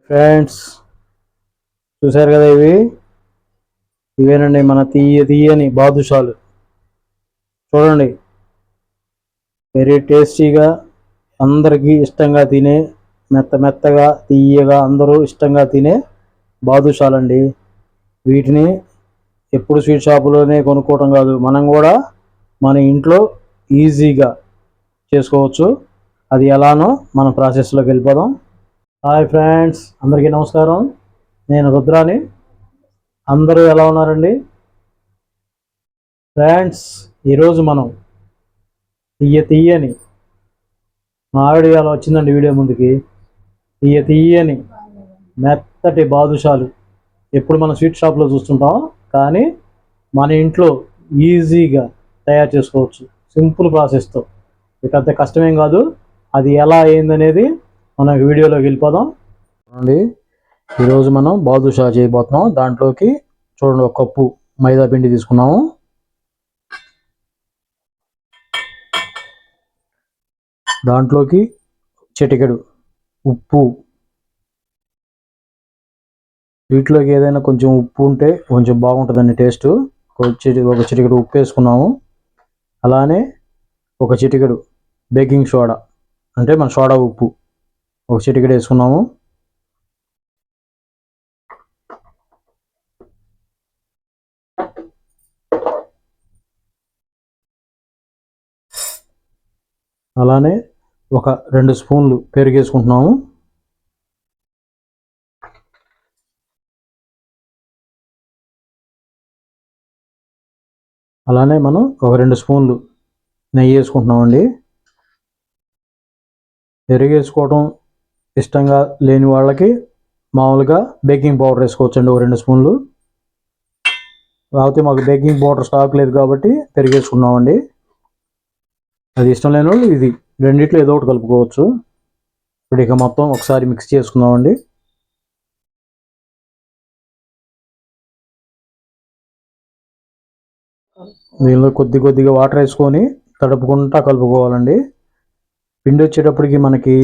Friends, చూసారు కదా, ఇవేనండి మన తీయని బాదుషాలు. చూడండి, వెరీ టేస్టీగా, అందరికీ ఇష్టంగా తినే, మెత్తగా తీయగా అందరూ ఇష్టంగా తినే బాదుషాలండి. వీటిని ఎప్పుడు స్వీట్ షాపులోనే కొనుక్కోవటం కాదు, మనం కూడా మన ఇంట్లో ఈజీగా చేసుకోవచ్చు. అది ఎలానో మన ప్రాసెస్లోకి వెళ్ళిపోదాం. హాయ్ ఫ్రెండ్స్, అందరికీ నమస్కారం. నేను రుద్రాని. అందరూ ఎలా ఉన్నారండి ఫ్రెండ్స్? ఈరోజు మనం తీయని, మా ఆవిడ అలా వచ్చిందండి వీడియో ముందుకి. తీయని మెత్తటి బాదుషాలు ఎప్పుడు మనం స్వీట్ షాప్లో చూస్తుంటాం, కానీ మన ఇంట్లో ఈజీగా తయారు చేసుకోవచ్చు, సింపుల్ ప్రాసెస్తో. పెద్ద కష్టమేం కాదు. అది ఎలా అయిందనేది మనం వీడియోలోకి వెళ్ళిపోదాం. చూడండి, ఈరోజు మనం బాదుషా చేయబోతున్నాం. దాంట్లోకి చూడండి, ఒక కప్పు మైదా పిండి తీసుకున్నాము. దాంట్లోకి చిటికెడు ఉప్పు. వీటిలోకి ఏదైనా కొంచెం ఉప్పు ఉంటే కొంచెం బాగుంటుందండి టేస్ట్. ఒక చిటికెడు ఉప్పు వేసుకున్నాము. అలానే ఒక చిటికెడు బేకింగ్ సోడా, అంటే మన సోడా ఉప్పు, ఒక చిటికెడు వేసుకున్నాము. అలానే ఒక 2 స్పూన్లు పెరుగు వేసుకుంటున్నాము. అలానే మనం ఒక 2 స్పూన్లు నెయ్యి వేసుకుంటున్నామండి. పెరుగు వేసుకోవడం ఇష్టంగా లేని వాళ్ళకి మామూలుగా బేకింగ్ పౌడర్ వేసుకోవచ్చండి, ఒక 2 స్పూన్లు. కాకపోతే మాకు బేకింగ్ పౌడర్ స్టాక్ లేదు కాబట్టి పెరుగు వేసుకున్నామండి. అది ఇష్టం లేని వాళ్ళు ఇది రెండిట్లో ఏదో ఒకటి కలుపుకోవచ్చు. ఇప్పుడు ఇక మొత్తం ఒకసారి మిక్స్ చేసుకుందామండి. దీనిలో కొద్దిగా వాటర్ వేసుకొని తడుపుకుంటా కలుపుకోవాలండి. పిండి వచ్చేటప్పటికి మనకి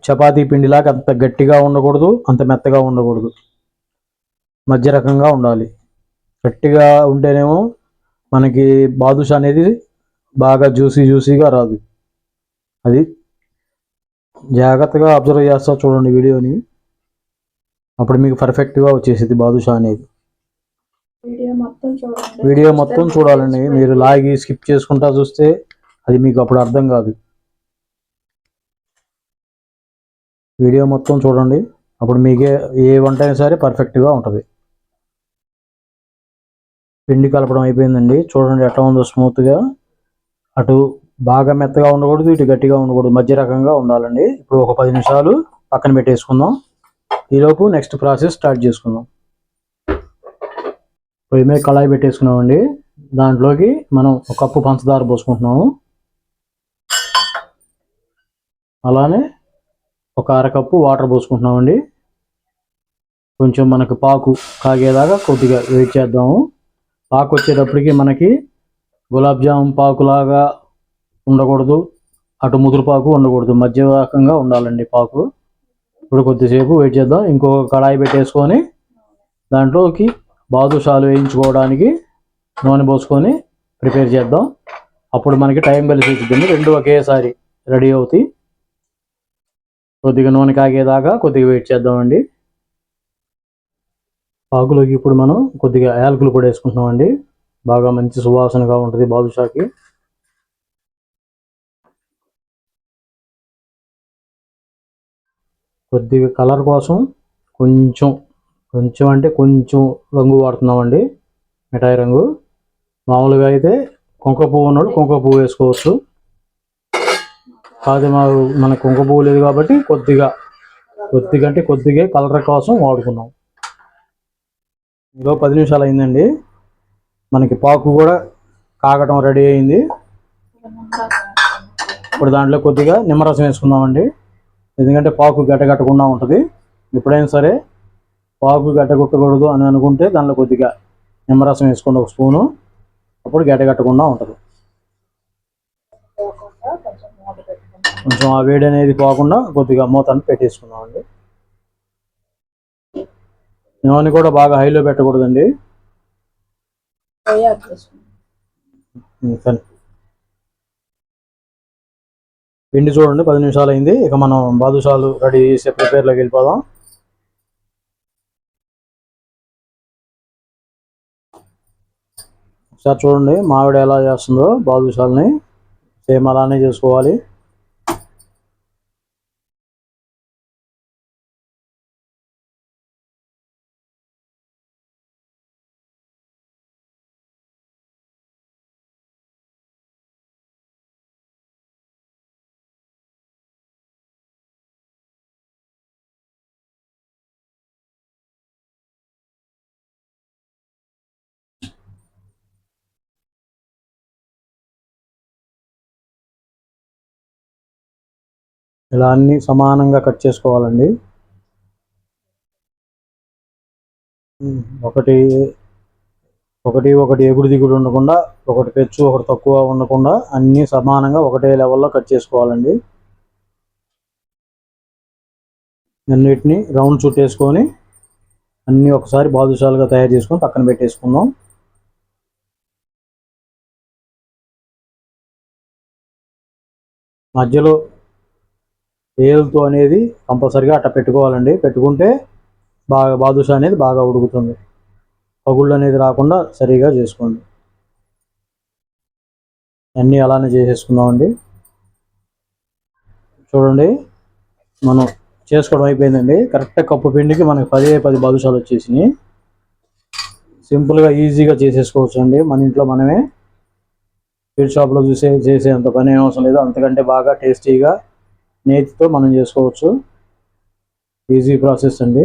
చపాతీ పిండిలాగా అంత గట్టిగా ఉండకూడదు, అంత మెత్తగా ఉండకూడదు, మధ్య రకంగా ఉండాలి. గట్టిగా ఉంటేనేమో మనకి బాదుషా అనేది బాగా జ్యూసీగా రాదు. అది జాగ్రత్తగా అబ్జర్వ్ చేస్తా చూడండి వీడియోని, అప్పుడు మీకు పర్ఫెక్ట్గా వచ్చేసింది బాదుషా అనేది. వీడియో మొత్తం చూడాలండి. మీరు లాగి స్కిప్ చేసుకుంటా చూస్తే అది మీకు అప్పుడు అర్థం కాదు. వీడియో మొత్తం చూడండి, అప్పుడు మీకే ఏ వంట అయినా సరే పర్ఫెక్ట్గా ఉంటుంది. పిండి కలపడం అయిపోయిందండి. చూడండి ఎట్లా ఉందో, స్మూత్గా. అటు బాగా మెత్తగా ఉండకూడదు, ఇటు గట్టిగా ఉండకూడదు, మధ్య రకంగా ఉండాలండి. ఇప్పుడు ఒక 10 నిమిషాలు పక్కన పెట్టేసుకుందాం. ఈలోపు నెక్స్ట్ ప్రాసెస్ స్టార్ట్ చేసుకుందాం. పొయ్యి మీద కళాయి పెట్టేసుకున్నామండి. దాంట్లోకి మనం ఒక కప్పు పంచదార పోసుకుంటున్నాము. అలానే ఒక అరకప్పు వాటర్ పోసుకుంటున్నామండి. కొంచెం మనకు పాకు కాగేదాకా కొద్దిగా వెయిట్ చేద్దాము. పాకు వచ్చేటప్పటికి మనకి గులాబ్ జామున్ పాకులాగా ఉండకూడదు, అటు ముదురు పాకు ఉండకూడదు, మధ్య రకంగా ఉండాలండి పాకు. ఇప్పుడు కొద్దిసేపు వెయిట్ చేద్దాం. ఇంకొక కళాయి పెట్టేసుకొని దాంట్లోకి బాదుషాలు వేయించుకోవడానికి నూనె పోసుకొని ప్రిపేర్ చేద్దాం. అప్పుడు మనకి టైం కలిసి వచ్చిందండి, రెండు ఒకేసారి రెడీ అవుతాయి. కొద్దిగా నూనె కాగేదాకా కొద్దిగా వెయిట్ చేద్దామండి. పాకులోకి ఇప్పుడు మనం కొద్దిగా యాలకులు కూడా వేసుకుంటున్నామండి. బాగా మంచి సువాసనగా ఉంటుంది బాదుషాకి. కొద్దిగా కలర్ కోసం కొంచెం అంటే కొంచెం రంగు వాడుతున్నామండి, మిఠాయి రంగు. మామూలుగా అయితే కుంకుమ పువ్వు ఉన్నాడు, కుంకుమ పువ్వు వేసుకోవచ్చు. కాదు, మన కుంకుమ పువ్వు లేదు కాబట్టి కొద్దిగా అంటే కొద్దిగా కలర్ కోసం వాడుకున్నాం. ఇంకో 10 నిమిషాలు అయిందండి. మనకి పాకు కూడా కాగటం రెడీ అయింది. ఇప్పుడు దాంట్లో కొద్దిగా నిమ్మరసం వేసుకుందామండి, ఎందుకంటే పాకు గట్టకుండా ఉంటుంది. ఎప్పుడైనా సరే పాకు గట్టకూడదు అని అనుకుంటే దాంట్లో కొద్దిగా నిమ్మరసం వేసుకోండి, ఒక స్పూను. అప్పుడు గట్టకుండా ఉంటుంది. కొంచెం ఆ వేడి అనేది పోకుండా కొద్దిగా మూతను పెట్టేసుకుందామండి. నూనె కూడా బాగా హైలో పెట్టకూడదండి. పిండి చూడండి 10 నిమిషాలు అయింది. ఇక మనం బాదుషాలు రెడీ చేసే ప్రిపేర్లోకి వెళ్ళిపోదాం. ఒకసారి చూడండి మావిడ ఎలా చేస్తుందో బాదుషాలని, సేమ్ అలానే చేసుకోవాలి. ఇలా అన్ని సమానంగా కట్ చేసుకోవాలండి. ఒకటి ఒకటి ఒకటి ఎగుడు దిగుడు ఉండకుండా, ఒకటి పెచ్చు ఒకటి తక్కువ ఉండకుండా అన్నీ సమానంగా ఒకటే లెవెల్లో కట్ చేసుకోవాలండి. అన్నిటిని రౌండ్ చుట్టేసుకొని అన్నీ ఒకసారి బాదుషాలుగా తయారు చేసుకొని పక్కన పెట్టేసుకుందాం. మధ్యలో ఏలుతో అనేది కంపల్సరిగా అట్ట పెట్టుకోవాలండి. పెట్టుకుంటే బాగా బాదుషా అనేది బాగా ఉడుకుతుంది. పగుళ్ళు అనేది రాకుండా సరిగా చేసుకోండి. అన్నీ అలానే చేసేసుకుందామండి. చూడండి మనం చేసుకోవడం అయిపోయిందండి. కరెక్ట్ కప్పు పిండికి మనకి 10 బాదుషాలు వచ్చేసినాయి. సింపుల్గా ఈజీగా చేసేసుకోవచ్చు అండి. మన ఇంట్లో మనమే స్వీట్ షాప్లో చేసేంత పని అవసరం లేదు. అంతకంటే బాగా టేస్టీగా నేతితో మనం చేసుకోవచ్చు. ఈజీ ప్రాసెస్ అండి.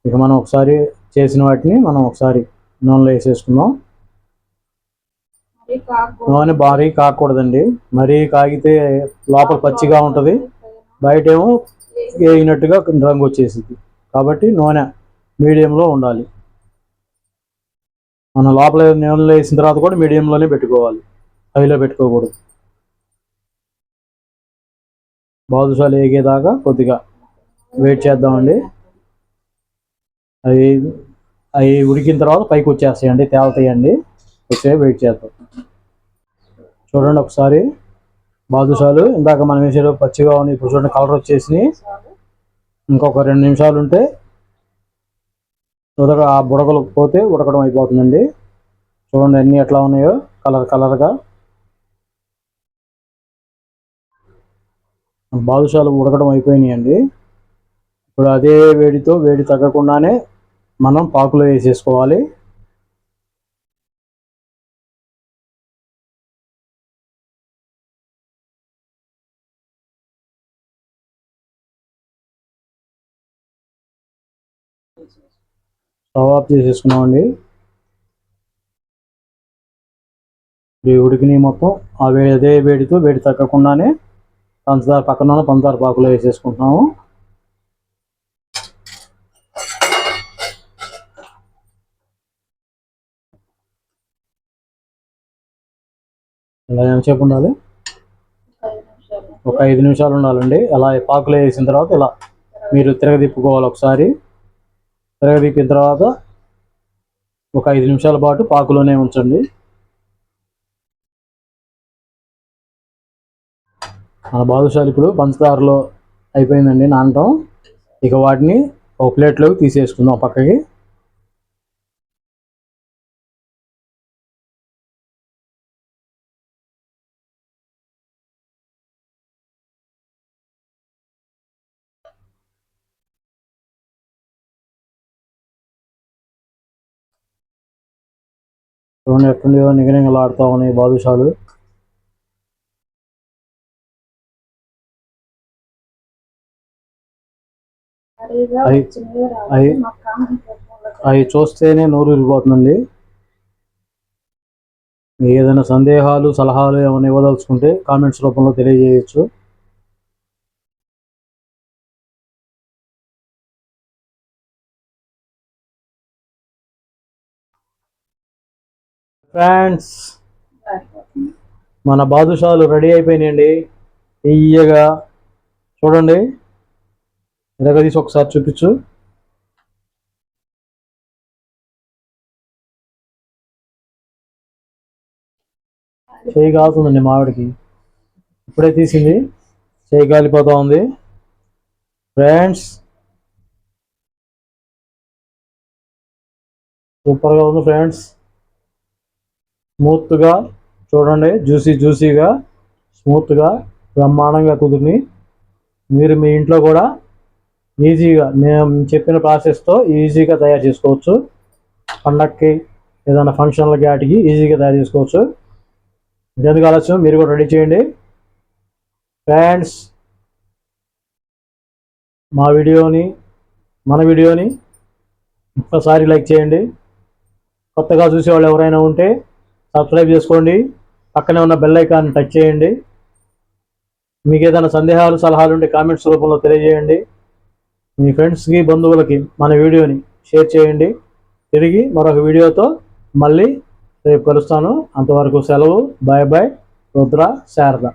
ఇక మనం ఒకసారి చేసిన వాటిని మనం ఒకసారి నూనెలో వేసేసుకుందాం. నూనె భారీ కాకూడదండి. మరీ కాగితే లోపల పచ్చిగా ఉంటుంది, బయటేమో వేగినట్టుగా రంగు వచ్చేసింది. కాబట్టి నూనె మీడియంలో ఉండాలి. మనం లోపల నూనెలో వేసిన తర్వాత కూడా మీడియంలోనే పెట్టుకోవాలి, హైలో పెట్టుకోకూడదు. బాదుషాలు వేగేదాకా కొద్దిగా వెయిట్ చేద్దామండి. అవి అవి ఉడికిన తర్వాత పైకి వచ్చేస్తాయండి, తేలుతాయండి. వచ్చే వెయిట్ చేద్దాం. చూడండి ఒకసారి బాదుషాలు ఇందాక మనం వేసేలో పచ్చిగా ఉన్నాయి, ఇప్పుడు చూడండి కలర్ వచ్చేసి ఇంకొక 2 నిమిషాలు ఉంటే ఆ బుడగలు పోతే ఉడకడం అయిపోతుందండి. చూడండి అన్నీ ఎట్లా ఉన్నాయో కలర్గా. బాదుషాలు ఉడకడం అయిపోయినాయండి. ఇప్పుడు అదే వేడితో వేడి తగ్గకుండానే మనం పాకులో వేసేసుకోవాలి. స్టవ్ ఆఫ్ చేసేసుకున్నామండి. ఈ ఉడికిని మొత్తం అదే వేడితో వేడి తగ్గకుండానే పంచదార పక్కన పంచదార పాకులో వేసేసుకుంటున్నాము. ఇలా ఎంతసేపు ఉండాలి? ఒక 5 నిమిషాలు ఉండాలండి. అలా పాకులో వేసిన తర్వాత ఇలా మీరు తిరగదిప్పుకోవాలి. ఒకసారి తిరగదిప్పిన తర్వాత ఒక 5 నిమిషాల పాటు పాకులోనే ఉంచండి. మన బాదుషాలు ఇప్పుడు పంచదారలో అయిపోయిందండి నానటం. ఇక వాటిని ఒక ప్లేట్లోకి తీసేసుకుందాం పక్కకి. చూడండి ఎట్టుండేవో నిగనిగలాడుతూ ఉన్నాయి బాదుషాలు. అవి చూస్తేనే నోరు ఊరిపోతుందండి. ఏదైనా సందేహాలు సలహాలు ఏమైనా ఇవ్వదలుచుకుంటే కామెంట్స్ రూపంలో తెలియజేయచ్చు. ఫ్రెండ్స్ మన బాదుషాలు రెడీ అయిపోయినాయండి. తీయగా చూడండి, ఎరగదీసి ఒకసారి చూపించు. చేయి కాలుతుందండి మావిడికి, ఇప్పుడే తీసింది, చేయి కాలిపోతూ ఉంది ఫ్రెండ్స్. సూపర్గా ఉంది ఫ్రెండ్స్, స్మూత్గా చూడండి, జ్యూసీగా స్మూత్గా బ్రహ్మాండంగా కుదిరి మీరు మీ ఇంట్లో కూడా ఈజీగా మేము చెప్పిన ప్రాసెస్తో ఈజీగా తయారు చేసుకోవచ్చు. పండక్కి ఏదైనా ఫంక్షన్లకి వాటికి ఈజీగా తయారు చేసుకోవచ్చు. ఇంకెందుకు ఆలస్యం, మీరు కూడా రెడీ చేయండి ఫ్రెండ్స్. మన వీడియోని ఒక్కసారి లైక్ చేయండి. కొత్తగా చూసేవాళ్ళు ఎవరైనా ఉంటే సబ్స్క్రైబ్ చేసుకోండి. పక్కనే ఉన్న బెల్ ఐకాన్ని టచ్ చేయండి. మీకు ఏదైనా సందేహాలు సలహాలు ఉంటే కామెంట్స్ రూపంలో తెలియజేయండి. మీ ఫ్రెండ్స్కి బంధువులకి మన వీడియోని షేర్ చేయండి. తిరిగి మరొక వీడియోతో మళ్ళీ రేపు కలుస్తాను. అంతవరకు సెలవు. Bye bye. రుద్ర శారద.